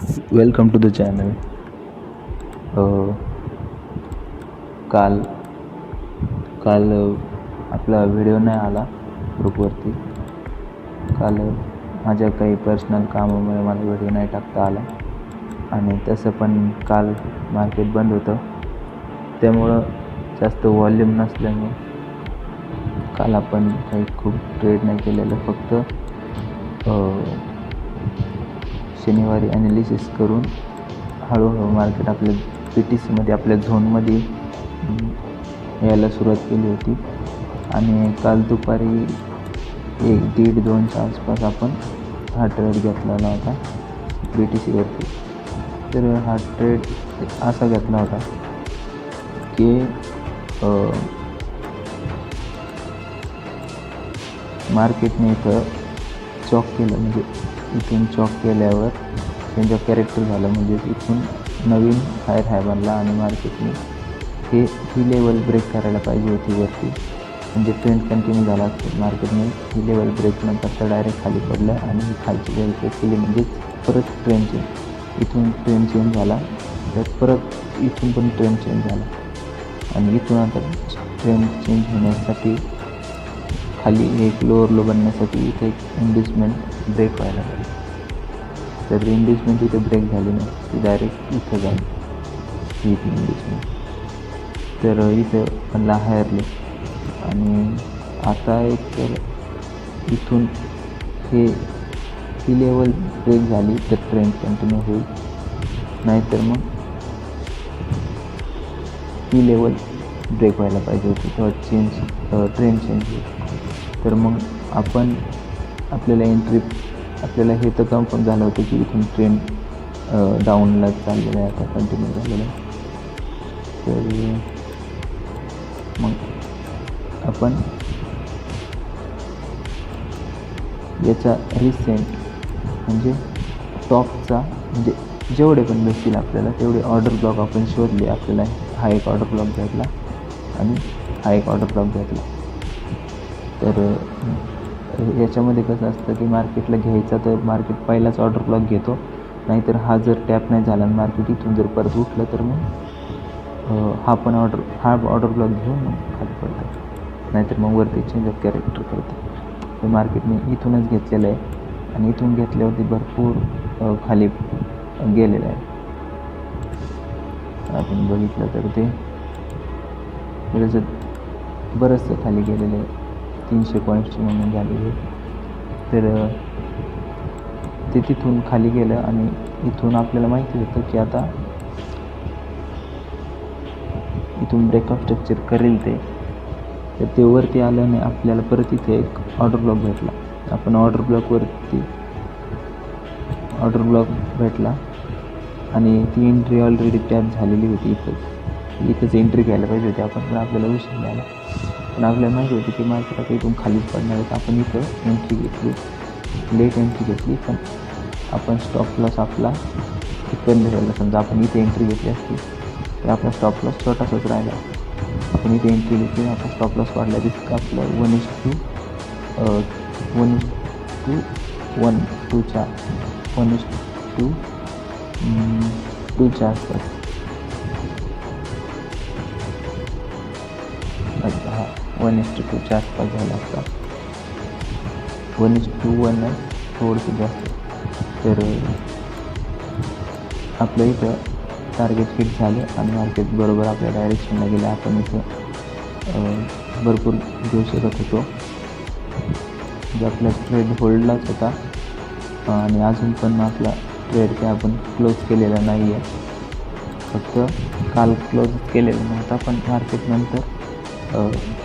Welcome to the channel. काल काल आपला व्हिडिओ नाही आला ग्रुपवरती. काल माझ्या काही पर्सनल कामामुळे मला व्हिडिओ नाही टाकता आला आणि तसं पण काल मार्केट बंद होतं, त्यामुळं जास्त वॉल्यूम नसल्यामुळं काल आपण काही खूप ट्रेड नाही केलेलं. फक्त शनिवारी ॲनालिसिस करून हळूहळू मार्केट आपल्या PTCमध्ये आपल्या झोनमध्ये यायला सुरुवात केली होती. आणि काल दुपारी 1-1:30-2च्या आसपास आपण हा ट्रेड घेतलेला होता BTCवरती. तर हा ट्रेड असा घेतला होता की मार्केटने इथं चॉक केलं, म्हणजे इथून चॉक केल्यावर चेंज ऑफ कॅरेक्टर झालं, म्हणजे इथून नवीन हायर हाय बनला आणि मार्केटने ही लेवल ब्रेक करायला पाहिजे होती वरती, म्हणजे ट्रेंड कंटिन्यू झाला असतो. मार्केटने ही लेवल ब्रेक न करता डायरेक्ट खाली पडलं आणि ही खालची लेवल ब्रेक केली, म्हणजे परत ट्रेंड चेंज, इथून ट्रेंड चेंज झाला, तर परत इथून पण ट्रेंड चेंज झाला आणि इथून आता ट्रेंड चेंज होण्यासाठी खाली एक लोअर लो बनण्यासाठी इथे एक इंड्यूसमेंट ब्रेक व्हायला पाहिजे. तर इंड्यूसमेंट इथे ब्रेक झाली नाही, ती डायरेक्ट इथं झाली ही इंड्यूसमेंट. तर इथं बनला हायर लो आणि आता एक तर इथून ही लेवल ब्रेक झाली तर ट्रेंड कंटिन्यू होईल, नाहीतर मग ही लेवल ब्रेक व्हायला पाहिजे होती, तेव्हा ट्रेंड चेंज होईल. तर मग आपल्याला हे तर कन्फर्म झालं होतं की इथून ट्रेंड डाऊनला चाललेलं आहे, आता कंटिन्यू झालेलं आहे. तर मग आपण याचा रिसेंट म्हणजे टॉपचा, म्हणजे जेवढे पण भेटतील आपल्याला तेवढे ऑर्डर ब्लॉक आपण शोधले. आपल्याला हा एक ऑर्डर ब्लॉक भेटला आणि हा एक ऑर्डर ब्लॉक भेटला. तर याच्यामध्ये कसं असतं की मार्केटला घ्यायचा तर मार्केट पहिलाच ऑर्डर ब्लॉक घेतो, नाहीतर हा जर टॅप नाही झाला आणि मार्केट इथून जर परत उठलं तर मग हा ऑर्डर ब्लॉक घेऊन मग खाली पडतं, नाहीतर मग वरती चेंज ऑफ कॅरेक्टर करतं. तर मार्केटने इथूनच घेतलेलं आहे आणि इथून घेतल्यावरती भरपूर खाली गेलेलं आहे. आपण बघितलं तर ते बरंचसं खाली गेलेलं आहे, 300 पॉईंट्सची मूव्हमेंट झालेली आहे. तर ते तिथून खाली गेलं आणि इथून आपल्याला माहिती होतं की आता इथून ब्रेकआउट स्ट्रक्चर करेल ते. तर ते वरती आल्याने आपल्याला परत इथे एक ऑर्डर ब्लॉक भेटला. आपण ऑर्डर ब्लॉक भेटला आणि ती एंट्री ऑलरेडी टॅप झालेली होती. इथंच एंट्री घ्यायला पाहिजे होती आपण, पण आपल्याला उशीर झाला. पण आपल्याला माहिती होती की मार्केट आता इथून खालीच पडणार आहे. आपण इथं एंट्री घेतली, लेट एंट्री घेतली, पण आपण स्टॉप लॉस आपला इथपर्यंत ठेवला. समजा आपण इथे एंट्री घेतली असती तर आपला स्टॉप लॉस छोटासाच राहिला. आपण इथे एंट्री घेतली, आपला स्टॉप लॉस वाढला, दिसतं आपलं 1:1 2च्या आसपास. हा 1:2च्या आसपास झाला असता, 1:1 थोडंसं जास्त. तर आपलं इथं टार्गेट हिट झालं आणि मार्केट बरोबर आपल्या डायरेक्शनला गेलं. आपण इथं भरपूर घेऊ शकत होतो, म्हणजे आपला ट्रेड होल्डलाच होता आणि अजून पण आपला ट्रेड काय आपण क्लोज केलेला नाही आहे. फक्त काल क्लोज केलेलं नव्हता, पण मार्केट नंतर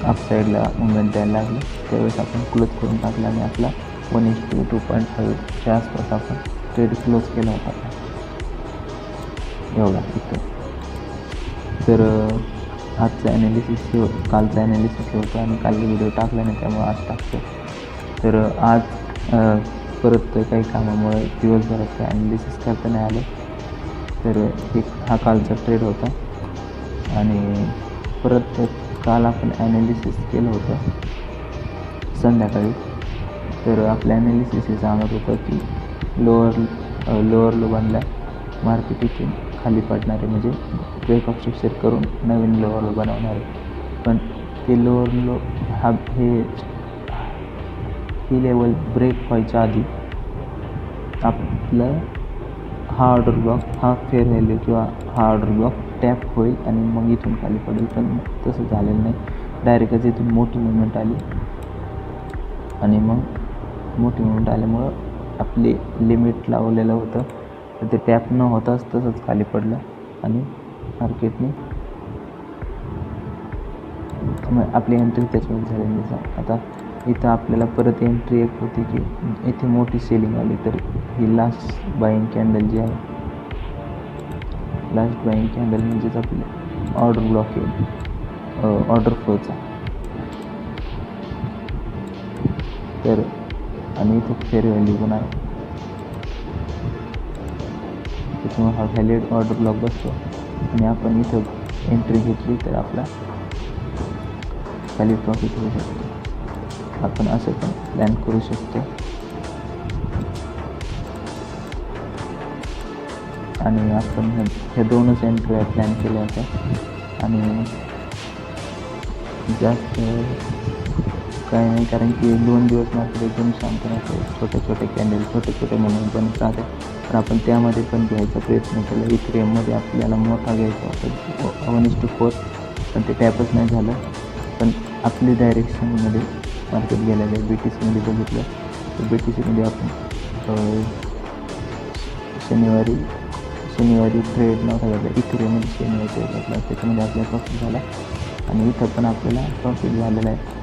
अपसाईडला मुवमेंट द्यायला लागलं, त्यावेळेस आपण क्लोज करून टाकला आणि आपला 1:2 2.5च्या आसपास आपण ट्रेड क्लोज केला होता एवढा इथं. तर आजचं ॲनालिसिस हे होतं, कालचं ॲनालिसिस हे होतं आणि काल व्हिडिओ टाकला नाही, त्यामुळे आज टाकतो. तर आज परत काही कामामुळे दिवसभरात काही ॲनालिसिस करता नाही आलं. तर हा कालचा ट्रेड होता आणि परत काल आपण ॲनालिसिस केलं होतं संध्याकाळी. तर आपल्या ॲनालिसिस हे सांगत होतं की लोअर लो बनला मार्केट इथून खाली पडणारे म्हणजे ब्रेक ऑफ स्ट्रक्चर करून नवीन लोअर लो बनवणार आहे. पण ते लोअर लो ही लेवल ब्रेक व्हायच्या आधी आपलं हा ऑर्डर ब्लॉक, हा फेअर व्हॅल्यू किंवा हा ऑर्डर ब्लॉक टॅप होईल आणि मग इथून खाली पडेल. पण तसं झालेलं नाही, डायरेक्टच इथून मोठी मुवमेंट आली आणि मग मोठी मुवमेंट आल्यामुळं आपली लिमिट लावलेलं होतं तर ते टॅप न होताच तसंच खाली पडलं आणि मार्केटने आपली एंट्री त्याच्यामध्ये झालेली दिसा. आता इथं आपल्याला परत एंट्री एक होती की इथे मोठी सेलिंग आली तर ही लास्ट बाईंग कॅन्डल जी आहे, लास्ट बाईंग कॅन्डल म्हणजेच आपली ऑर्डर ब्लॉक येईल ऑर्डर फ्लोचा. तर आणि इथं फेअर व्हॅल्यू पण आहे त्याच्यामुळे हा व्हॅलिड ऑर्डर ब्लॉक बसतो आणि आपण इथं एंट्री घेतली तर आपला खाली प्रॉफिट होऊ शकतो. आपण असं पण प्लॅन करू शकतो. आणि आपण ह्या दोनच एंट्री प्लॅन केल्या होत्या आणि जास्त काय नाही, कारण की 2 दिवस मात्र एकदम शांत राहते, छोटे छोटे कॅन्डल छोटे छोटे म्हणून बनत राहते. तर आपण त्यामध्ये पण घ्यायचा प्रयत्न केला. इथेरियममध्ये आपल्याला मोठा घ्यायचा होता 1:4, पण ते टॅपच नाही झालं. पण आपली डायरेक्शनमध्ये मार्केट गेलेलं आहे. BTCमध्ये बघितलं तर BTCमध्ये आपण शनिवारी ट्रेड नव्हता घेतला, इथेरियममध्ये शनिवारी ट्रेड घेतला, त्याच्यामध्ये आपल्याला प्रॉफिट झाला आणि इथं पण आपल्याला प्रॉफिट झालेला आहे.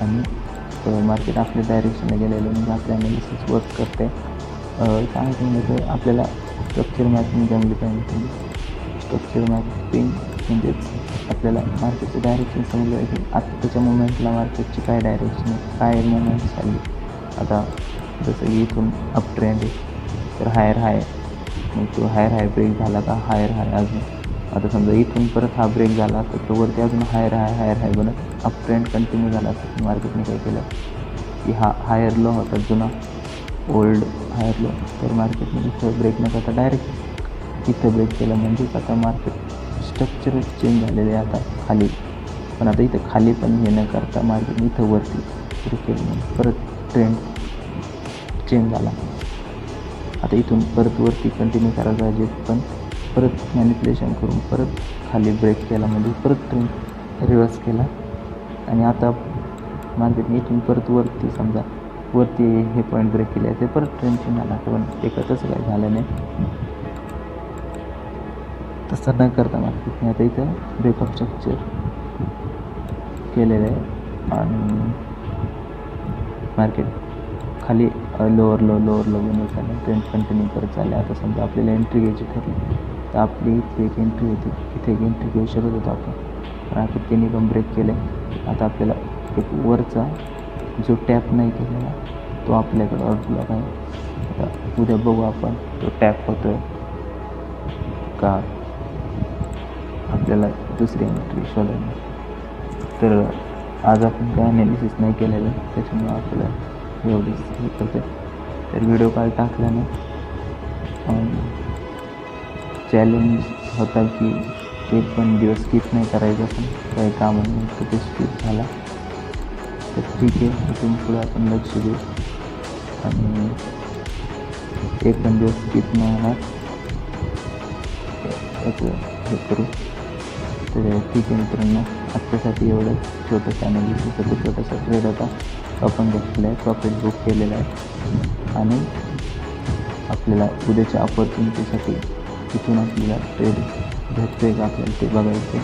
आणि मार्केट आपल्या डायरेक्शनला गेलेलं म्हणजे आपल्या ॲनालिसिस वर्क करते. सांगायचं म्हणजे तर आपल्याला स्ट्रक्चर मॅपिंग जमली पाहिजे. स्ट्रक्चर मॅपिंग म्हणजेच आपल्याला मार्केटचं डायरेक्शन समजलं की आत्ताच्या मोमेंटला मार्केटची काय डायरेक्शन आहे, काय मोमेंट चालली. आता जसं की इथून अप ट्रेंड आहे तर हायर हाय, मग तो हायर हाय ब्रेक झाला का हायर हाय अजून. आता समजा इथून परत हा ब्रेक झाला तर तो वरती अजून हायर हाय बनत अप ट्रेंड कंटिन्यू झाला असं मार्केटने काय केलं की हा हायर लो होता जुना ओल्ड हायर लो, तर मार्केटने इथं ब्रेक न करता डायरेक्ट इथं ब्रेक केलं. म्हणजेच आता मार्केट स्ट्रक्चर चेंज झालेले आहे आता खाली. पण आता इथं खाली पण हे न करता मार्केट इथं वरती सुरू केलं, परत ट्रेंड चेंज झाला. आता इथून परत वरती कंटिन्यू करायला पाहिजे, पण परत मॅनिप्युलेशन करून परत खाली ब्रेक केला म्हणजे परत ट्रेंड रिवर्स केला. आणि आता मार्केटने इथून परत वरती समजा वरती हे पॉईंट ब्रेक केले ते परत ट्रेंड चेंज झाला. पण तसं काही झालं नाही. तसं न करता मार्केटने आता इथं ब्रेक ऑफ स्ट्रक्चर केलेलं आहे आणि मार्केट खाली लोअर लो बनवत चाललं, ट्रेंड कंटिन्यू करत चालले. आता समजा आपल्याला एंट्री घ्यायची ठरली तर आपली इथे एक एंट्री होती, इथे एक एंट्री घेऊ शकत होतो आपण, पण आपण त्यांनी पण ब्रेक केलं आहे. आता आपल्याला एक वरचा जो टॅप नाही केलेला तो आपल्याकडे ऑर्डर ब्लॉक आहे. आता उद्या बघू आपण तो टॅप होतो आहे का, आपल्याला दुसरी एंट्री शोधायला. तर आज आपण काय ॲनालिसिस नाही केलेलं, त्याच्यामुळे आपल्याला एवढीच हे करते. तर व्हिडिओ काल टाकल्याने चॅलेंज होता की एक पण दिवस स्किप नाही करायचं, पण काही कामं नाही तर ते स्किप झाला. तर ठीक आहे, इथून पुढे आपण लक्ष देऊ आणि एक पण दिवस स्किप नाही होणार याचं हे करू. तर ठीक आहे मित्रांनो, आत्तासाठी एवढं छोटंसं ॲनालिसिस छोटासा ट्रेड होता आपण घेतलेला आहे, प्रॉफिट बुक केलेला आहे. आणि आपल्याला उद्याच्या ऑपॉर्च्युनिटीसाठी इथून आपल्याला ट्रेड भेटतोय का आपल्याला ते बघायचं.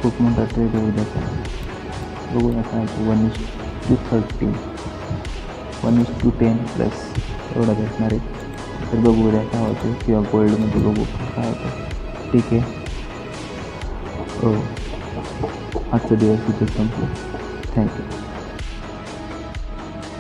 खूप मोठा ट्रेड आहे उद्याचा, बघूया काय 1:13 1:10 प्लस एवढा भेटणार आहे. तर बघू उद्या काय होतं किंवा गोल्डमध्ये बघू काय होतं. ठीक आहे, हो आजचा दिवस इथे संपलो. थँक्यू.